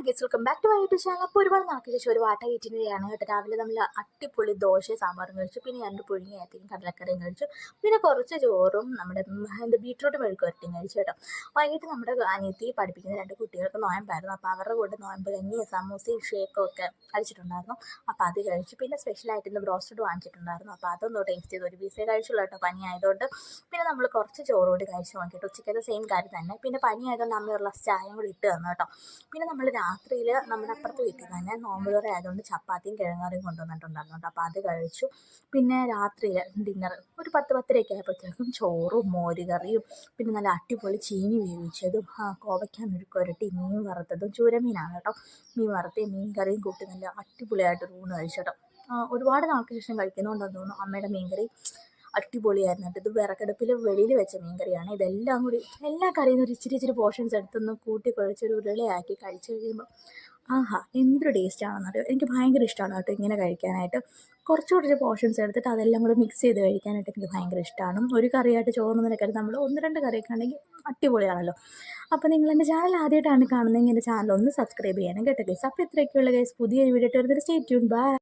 Guys welcome back to my YouTube channel. അപ്പോൾ ഒരുപാട് നാൾക്ക് ശേഷം ഒരു വാട്ട ഈറ്റിൻ്റെയാണ് കേട്ടോ. രാവിലെ നമ്മൾ അട്ടിപ്പൊളി ദോശയും സാമ്പാറും കഴിച്ചു, പിന്നെ രണ്ട് പുഴുങ്ങി ഏത്തയും കടലക്കറിയും കഴിച്ചു, പിന്നെ കുറച്ച് ചോറും നമ്മുടെ ബീട്രൂട്ട് മെഴുക്ക് വരട്ടിയും കഴിച്ചു കേട്ടോ. വൈകിട്ട് നമ്മുടെ അനിയത്തി പഠിപ്പിക്കുന്ന രണ്ട് കുട്ടികൾക്ക് നോയമ്പായിരുന്നു. അപ്പോൾ അവരുടെ കൂടെ നോയമ്പ് കഞ്ഞി സമൂസയും ഷേക്കും ഒക്കെ കഴിച്ചിട്ടുണ്ടായിരുന്നു. അപ്പോൾ അത് കഴിച്ചു. പിന്നെ സ്പെഷ്യലായിട്ട് ഇന്ന് ബ്രോസ്റ്റഡ് വാങ്ങിച്ചിട്ടുണ്ടായിരുന്നു. അപ്പോൾ അതൊന്ന് ടേസ്റ്റ് ചെയ്ത് ഒരു പീസേ കഴിച്ചുള്ളൂ കേട്ടോ, പനി ആയതുകൊണ്ട്. പിന്നെ നമ്മൾ കുറച്ച് ചോറ് കൂടി കഴിച്ചു നോക്കിയിട്ട് ഉച്ചയ്ക്കത്തെ സെയിം കാര്യം തന്നെ. പിന്നെ പനി ആയതുകൊണ്ട് അമ്മ ഒരു ഗ്ലാസ് ചായയും കൂടി ഇട്ട് തന്നു കേട്ടോ. പിന്നെ നമ്മൾ രാത്രിയിൽ നമ്മുടെ അപ്പുറത്ത് വീട്ടിൽ തന്നെ നോമ്പ് തുറ ആയതുകൊണ്ട് ചപ്പാത്തിയും കിഴങ്ങറിയും കൊണ്ടുവന്നിട്ടുണ്ടായിരുന്നു കേട്ടോ. അപ്പോൾ അത് കഴിച്ചു. പിന്നെ രാത്രിയിൽ ഡിന്നർ ഒരു 10-10:30 ആയപ്പോഴത്തേക്കും ചോറും മോരുകറിയും പിന്നെ നല്ല അടിപൊളി ചീനി വേവിച്ചതും കോവയ്ക്ക മെഴുക്കുവരട്ടി മീൻ വറുത്തതും ചൂരമീനാണ് കേട്ടോ. മീൻ വറുത്തയും മീൻ കറിയും കൂട്ടി നല്ല അടിപൊളിയായിട്ടൊരു ഊണ് കഴിച്ചു കേട്ടോ. ഒരുപാട് നാൾക്ക് ശേഷം കഴിക്കുന്നതുകൊണ്ടെന്ന് തോന്നുന്നു അമ്മയുടെ മീൻകറി അടിപൊളിയായിരുന്നു കേട്ടോ. ഇത് വിറകടുപ്പിൽ വെളിയിൽ വെച്ച മീൻകറിയാണ്. ഇതെല്ലാം കൂടി എല്ലാ കറിയിൽ നിന്ന് ഒരു ഇച്ചിരി പോർഷൻസ് എടുത്തൊന്ന് കൂട്ടി കുഴച്ചൊരു ഉരുളയാക്കി കഴിച്ച് കഴിയുമ്പോൾ ആഹാ എന്തൊരു ടേസ്റ്റാണെന്നറിയോ. എനിക്ക് ഭയങ്കര ഇഷ്ടമാണ് കേട്ടോ ഇങ്ങനെ കഴിക്കാനായിട്ട്. കുറച്ച് പോർഷൻസ് എടുത്തിട്ട് അതെല്ലാം കൂടി മിക്സ് ചെയ്ത് കഴിക്കാനായിട്ട് എനിക്ക് ഭയങ്കര ഇഷ്ടമാണ്. ഒരു കറിയായിട്ട് ചോറുന്നതിനേക്കാൾ നമ്മൾ 1-2 കറിയൊക്കെ ഉണ്ടെങ്കിൽ അടിപൊളിയാണല്ലോ. അപ്പോൾ നിങ്ങൾ എൻ്റെ ചാനൽ ആദ്യമായിട്ടാണ് കാണുന്നതെങ്കിൽ എൻ്റെ ചാനൽ ഒന്ന് സബ്സ്ക്രൈബ് ചെയ്യണം കേട്ടോ ഗൈസ്. അപ്പോൾ ഇത്രയൊക്കെയുള്ള ഗൈസ്, പുതിയൊരു വീഡിയോ ഇട്ട് വരുന്നത്. Stay tune. ബൈ.